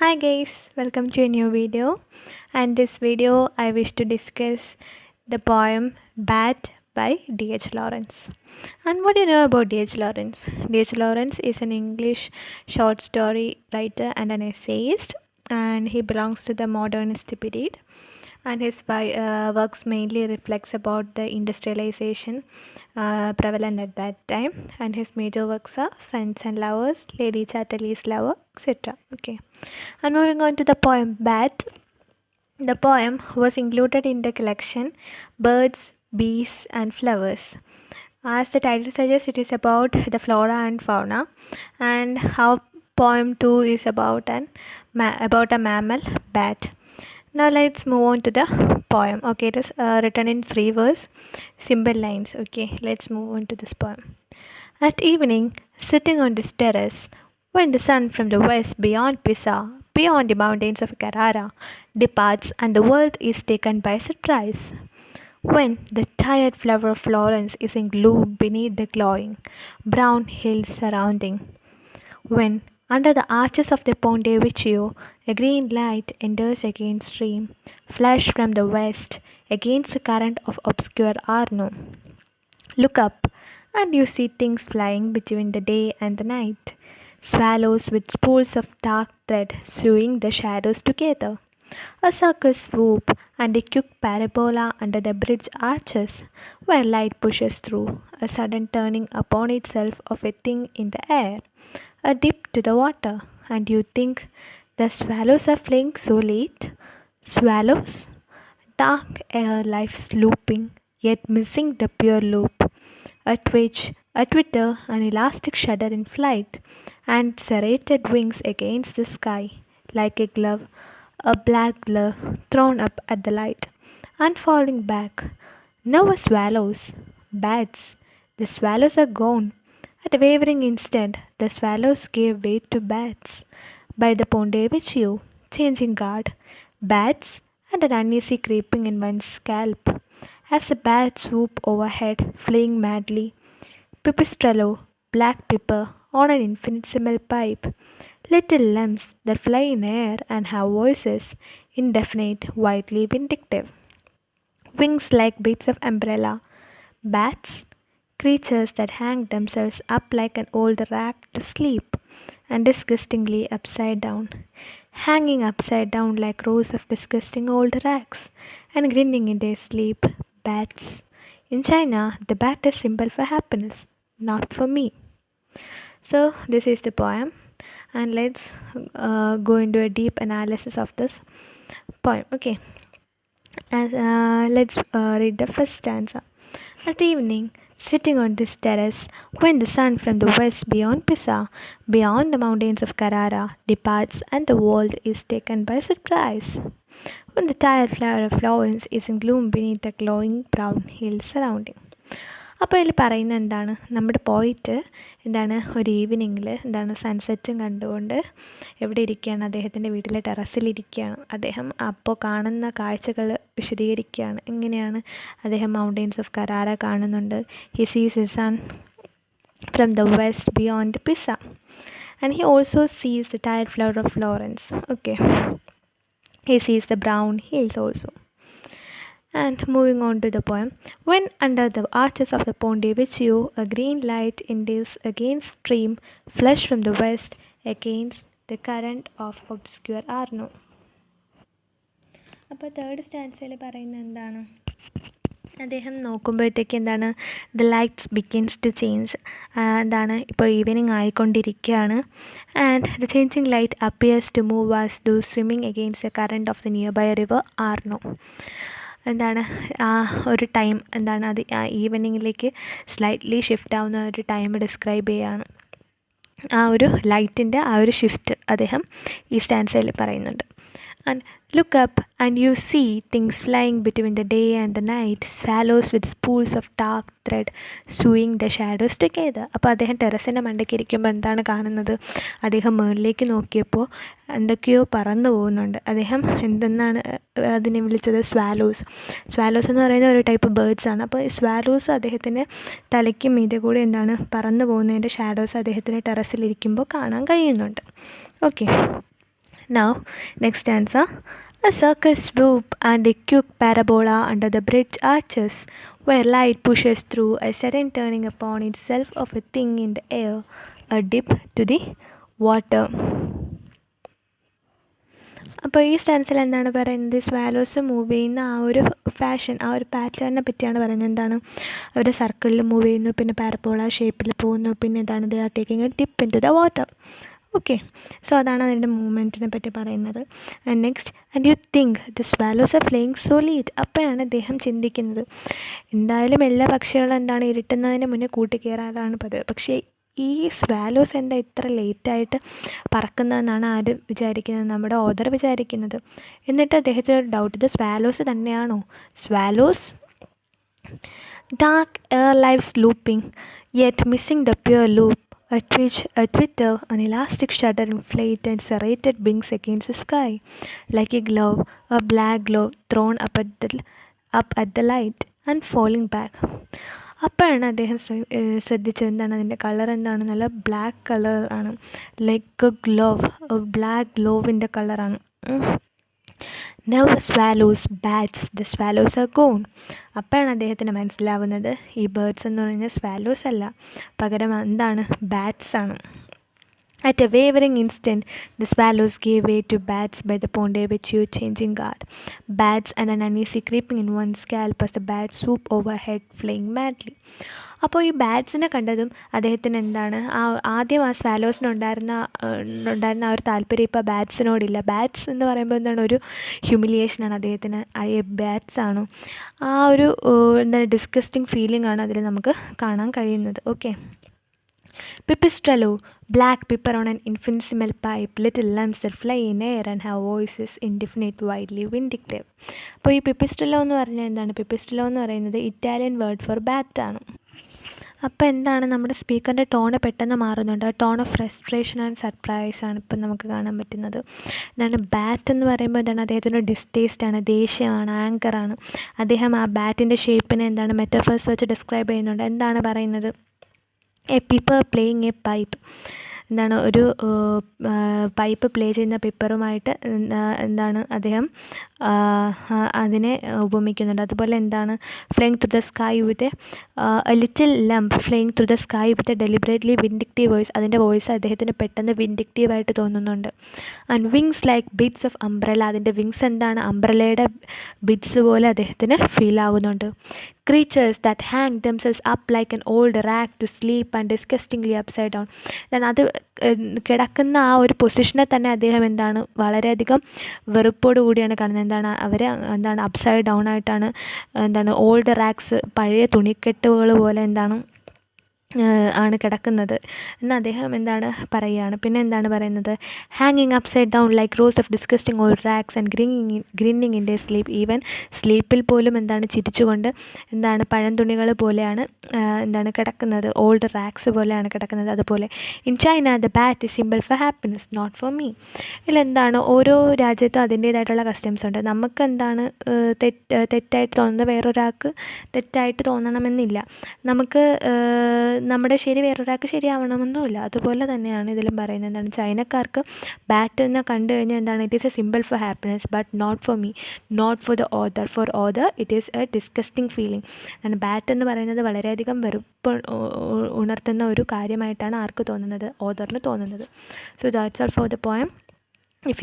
Hi guys, welcome to a new video. And this video I wish to discuss the poem Bat by D.H.Lawrence. And what do you know about D.H. Lawrence? D.H. Lawrence is an English short story writer and an essayist, and he belongs to the modernist period. And his works mainly reflects about the industrialization prevalent at that time, and his major works are Sons and Lovers, Lady Chatterley's Lover, etc. Okay, and moving on to the poem Bat. The poem was included in the collection Birds, Bees and Flowers. As the title suggests, it is about the flora and fauna, and how poem 2 is about about a mammal, bat. Now let's move on to the poem. Okay, it is written in 3 verse, simple lines. Okay, let's move on to this poem. At evening, sitting on this terrace, when the sun from the west beyond Pisa, beyond the mountains of Carrara, departs and the world is taken by surprise. When the tired flower of Florence is in gloom beneath the glowing brown hills surrounding. When, under the arches of the Ponte Vecchio, a green light enters against stream, flash from the west against the current of obscure Arno. Look up, and you see things flying between the day and the night, swallows with spools of dark thread sewing the shadows together. A circus swoop and a quick parabola under the bridge arches, where light pushes through, a sudden turning upon itself of a thing in the air, a dip to the water, and you think the swallows are flying so late. Swallows? Dark air life looping, yet missing the pure loop. A twitch, a twitter, an elastic shudder in flight, and serrated wings against the sky, like a glove, a black glove thrown up at the light, and falling back. Now swallows, bats. The swallows are gone. At a wavering instant, the swallows gave way to bats. By the Ponte Vecchio, changing guard, bats, and an uneasy creeping in one's scalp. As the bats swoop overhead, fleeing madly, pipistrello, black pepper, on an infinitesimal pipe, little lumps that fly in air and have voices, indefinite, widely vindictive. Wings like bits of umbrella, bats, creatures that hang themselves up like an old rag to sleep, and disgustingly upside down, hanging upside down like rows of disgusting old rags, and grinning in their sleep, bats. In China, the bat is symbol for happiness, not for me. So this is the poem, and let's go into a deep analysis of this poem. Okay, let's read the first stanza. At evening, sitting on this terrace, when the sun from the west beyond Pisa, beyond the mountains of Carrara, departs and the world is taken by surprise. When the tired flower of Florence is in gloom beneath the glowing brown hills surrounding. അപ്പോൾ ഇതിൽ പറയുന്നത് എന്താണ്, നമ്മുടെ പോയിട്ട് എന്താണ് ഒരു ഈവനിങ്ങിൽ എന്താണ് സൺസെറ്റും കണ്ടുകൊണ്ട് എവിടെ ഇരിക്കുകയാണ്, അദ്ദേഹത്തിൻ്റെ വീട്ടിലെ ടെറസിലിരിക്കുകയാണ്. അദ്ദേഹം അപ്പോൾ കാണുന്ന കാഴ്ചകൾ വിശദീകരിക്കുകയാണ്. എങ്ങനെയാണ് അദ്ദേഹം മൗണ്ടെയിൻസ് ഓഫ് കരാര കാണുന്നുണ്ട്. He sees his son from the west beyond Pisa, and he also sees the tired flower of Florence. Okay, he sees the brown hills also. And moving on to the poem, when under the arches of the Ponte Vecchio, a green light enters against stream, flush from the west against the current of obscure Arno. അപ്പോൾ third സ്റ്റാൻസയിൽ പറയുന്നത് എന്താണ്, അദ്ദേഹം നോക്കുമ്പോഴത്തേക്ക് എന്താണ്, the lights begins to change. എന്താണ്, ഇപ്പോൾ evening ആയിക്കൊണ്ടിരിക്കുകയാണ്. And the changing light appears to move as though swimming against the current of the nearby river Arno. എന്താണ് ആ ഒരു ടൈം, എന്താണ് അത് ഈവനിങ്ങിലേക്ക് സ്ലൈറ്റ്ലി ഷിഫ്റ്റ് ആവുന്ന ഒരു ടൈം ഡിസ്ക്രൈബ് ചെയ്യുകയാണ്. ആ ഒരു ലൈറ്റിൻ്റെ ആ ഒരു ഷിഫ്റ്റ് അദ്ദേഹം ഈ സ്റ്റാൻസയിൽ പറയുന്നുണ്ട്. And look up and you see things flying between the day and the night, swallows with spools of dark thread sewing the shadows together. അപ്പോൾ അദ്ദേഹം ടെറസിൻ്റെ മണ്ടയ്ക്ക് ഇരിക്കുമ്പോൾ എന്താണ് കാണുന്നത്, അദ്ദേഹം മുകളിലേക്ക് നോക്കിയപ്പോൾ എന്തൊക്കെയോ പറന്നു പോകുന്നുണ്ട്. അദ്ദേഹം എന്തെന്നാണ് അതിനെ വിളിച്ചത്, സ്വാലോസ്. സ്വാലോസ് എന്ന് പറയുന്ന ഒരു ടൈപ്പ് ബേർഡ്സ് ആണ്. അപ്പോൾ ഈ സ്വാലോസ് അദ്ദേഹത്തിൻ്റെ തലയ്ക്ക് മീതെ കൂടി എന്താണ് പറന്നു പോകുന്നതിൻ്റെ ഷാഡോസ് അദ്ദേഹത്തിൻ്റെ ടെറസിലിരിക്കുമ്പോൾ കാണാൻ കഴിയുന്നുണ്ട്. Okay, Now, next answer. A circus swoop and a quick parabola under the bridge arches, where light pushes through a sudden turning upon itself of a thing in the air, a dip to the water. അപ്പോൾ ഈ സ്റ്റൻസിൽ എന്താണ് പറയുന്നത്, സ്വാലോസ് move ചെയ്യുന്ന ആ ഒരു fashion, ആ ഒരു പാറ്റേണിനെ പറ്റിയാണ് പറയുന്നത്. എന്താണ്, അവർ സർക്കിളിൽ മൂവ് ചെയ്യുന്നു, പിന്നെ പാരബോള ഷേപ്പിൽ പോകുന്നു, പിന്നെ എന്താണ്, they are taking a tip in to the water. Okay, so അതാണ് അതിൻ്റെ മൂവ്മെൻറ്റിനെ പറ്റി പറയുന്നത്. And next, and you think the swallows are flying so late. അപ്പോഴാണ് അദ്ദേഹം ചിന്തിക്കുന്നത്, എന്തായാലും എല്ലാ പക്ഷികളും എന്താണ് ഇരുട്ടുന്നതിന് മുന്നേ കൂട്ടിക്കയറാറാണ് പതിവ്, പക്ഷേ ഈ സ്വാലോസ് എന്താ ഇത്ര ലേറ്റായിട്ട് പറക്കുന്നതെന്നാണ് ആര് വിചാരിക്കുന്നത്, നമ്മുടെ ഓദർ വിചാരിക്കുന്നത്. എന്നിട്ട് അദ്ദേഹത്തിന് ഒരു ഡൗട്ട്, ഇത് സ്വാലോസ് തന്നെയാണോ? സ്വാലോസ് dark air lives looping, yet missing the pure loop. A twitch, a twitter, an elastic shudder inflate and serrated wings against the sky, like a glove, a black glove thrown up at the light and falling back. അപ്പോഴാണ് അദ്ദേഹം ശ്രദ്ധിച്ചത്, എന്താണ് അതിൻ്റെ colour, എന്താണ് നല്ല black colour ആണ്, like A glove, black ഗ്ലോവിൻ്റെ കളറാണ്. Never swallows, bats, the swallows are gone. അപ്പോഴാണ് അദ്ദേഹത്തിന് മനസ്സിലാവുന്നത്, ഈ ബേർഡ്സ് എന്ന് പറഞ്ഞാൽ സ്വാലോസ് അല്ല, പകരം എന്താണ്, ബാറ്റ്സ് ആണ്. At a wavering instant, the swallows gave way to bats by the pond which you changing guard. Bats and an uneasy creeping in one's scalp as the bats swoop overhead, flying madly. അപ്പോൾ ഈ ബാറ്റ്സിനെ കണ്ടതും അദ്ദേഹത്തിന് എന്താണ്, ആദ്യം ആ സ്വാലോസിനുണ്ടായിരുന്ന ആ ഒരു താല്പര്യം ഇപ്പോൾ ബാറ്റ്സിനോടില്ല. ബാറ്റ്സ് എന്ന് പറയുമ്പോൾ എന്താണ്, ഒരു ഹ്യൂമിലിയേഷനാണ് അദ്ദേഹത്തിന്. ബാറ്റ്സ് ആണോ, ആ ഒരു എന്താണ് ഡിസ്കസ്റ്റിംഗ് ഫീലിംഗ് ആണ് അതിൽ നമുക്ക് കാണാൻ കഴിയുന്നത്. Okay, Pipistrello, black pepper on an infinitesimal pipe, little lumps that fly in air and have voices indefinite, widely vindictive. അപ്പോൾ ഈ പിപ്പിസ്ട്രെല്ലോ എന്ന് പറഞ്ഞാൽ എന്താണ്, പിപ്പിസ്ട്രെല്ലോ എന്ന് പറയുന്നത് ഇറ്റാലിയൻ വേർഡ് ഫോർ ബാറ്റ് ആണ്. അപ്പോൾ എന്താണ്, നമ്മുടെ സ്പീക്കറിൻ്റെ ടോണ് പെട്ടെന്ന് മാറുന്നുണ്ട്. ആ tone of frustration and surprise ആണ് ഇപ്പം നമുക്ക് കാണാൻ പറ്റുന്നത്. എന്താണ്, ബാറ്റ് എന്ന് പറയുമ്പോൾ എന്താണ്, അദ്ദേഹത്തിൻ്റെ ഡിസ്റ്റേസ്റ്റാണ്, ദേഷ്യമാണ്, ആങ്കറാണ്. അദ്ദേഹം ആ ബാറ്റിൻ്റെ ഷേപ്പിനെ എന്താണ് മെറ്റഫേഴ്സ് വെച്ച് ഡിസ്ക്രൈബ് ചെയ്യുന്നുണ്ട്. എന്താണ് പറയുന്നത്, എ പിപ്പർ പ്ലേയിങ് എ പൈപ്പ്, എന്താണ് ഒരു പൈപ്പ് പ്ലേ ചെയ്യുന്ന പിപ്പറുമായിട്ട് എന്താണ് അദ്ദേഹം അതിനെ ഉപമിക്കുന്നുണ്ട്. അതുപോലെ എന്താണ്, flying through the sky with a little lump flying through the sky with a deliberately vindictive voice, അതിൻ്റെ വോയിസ് അദ്ദേഹത്തിന് പെട്ടെന്ന് വിൻഡിക്റ്റീവായിട്ട് തോന്നുന്നുണ്ട്. And wings like bits of umbrella, അതിൻ്റെ വിങ്സ് എന്താണ്, അംബ്രലയുടെ ബിറ്റ്സ് പോലെ അദ്ദേഹത്തിന് ഫീൽ ആകുന്നുണ്ട്. Creatures that hang themselves up like an old rag to sleep and disgustingly upside down. അത് കിടക്കുന്ന ആ ഒരു പൊസിഷനെ തന്നെ അദ്ദേഹം എന്താണ് വളരെയധികം വെറുപ്പോട് കൂടിയാണ് കാണുന്നത്. എന്താണ്, അവർ എന്താണ് അപ്സൈഡ് ഡൗൺ ആയിട്ടാണ്, എന്താണ് ഓൾഡ് റാക്സ്, പഴയ തുണിക്കെട്ടുകൾ പോലെ എന്താണ് ആണ് കിടക്കുന്നത് എന്ന് അദ്ദേഹം എന്താണ് പറയുകയാണ്. പിന്നെ എന്താണ് പറയുന്നത്, ഹാങ്ങിങ് upside down like rows of disgusting old rags and grinning in the sleep. Even സ്ലീപ്പിൽ പോലും എന്താണ് ചിരിച്ചുകൊണ്ട് എന്താണ് പഴംതുണികൾ പോലെയാണ് എന്താണ് കിടക്കുന്നത്, ഓൾഡ് റാക്സ് പോലെയാണ് കിടക്കുന്നത്. അതുപോലെ in China the bat is symbol for happiness not for me. ഇതിലെന്താണ്, ഓരോ രാജ്യത്തും അതിൻ്റേതായിട്ടുള്ള കസ്റ്റംസ് ഉണ്ട്. നമുക്ക് എന്താണ് തെറ്റായിട്ട് തോന്നുന്നത് വേറൊരാൾക്ക് തെറ്റായിട്ട് തോന്നണമെന്നില്ല. നമുക്ക് നമ്മുടെ ശരി വേറൊരാൾക്ക് ശരിയാവണമെന്നുമില്ല. അതുപോലെ തന്നെയാണ് ഇതിലും പറയുന്നത്. എന്താണ്, ചൈനക്കാർക്ക് ബാറ്റ് എന്ന് കണ്ടു കഴിഞ്ഞാൽ എന്താണ്, it is a symbol for happiness but not for me, not for the other. For other it is a disgusting feeling. എന്താണ്, ബാറ്റ് എന്ന് പറയുന്നത് വളരെയധികം വെറുപ്പ് ഉണർത്തുന്ന ഒരു കാര്യമായിട്ടാണ് ആർക്ക് തോന്നുന്നത്, ഓദറിന് തോന്നുന്നത്. So that's all for the poem. If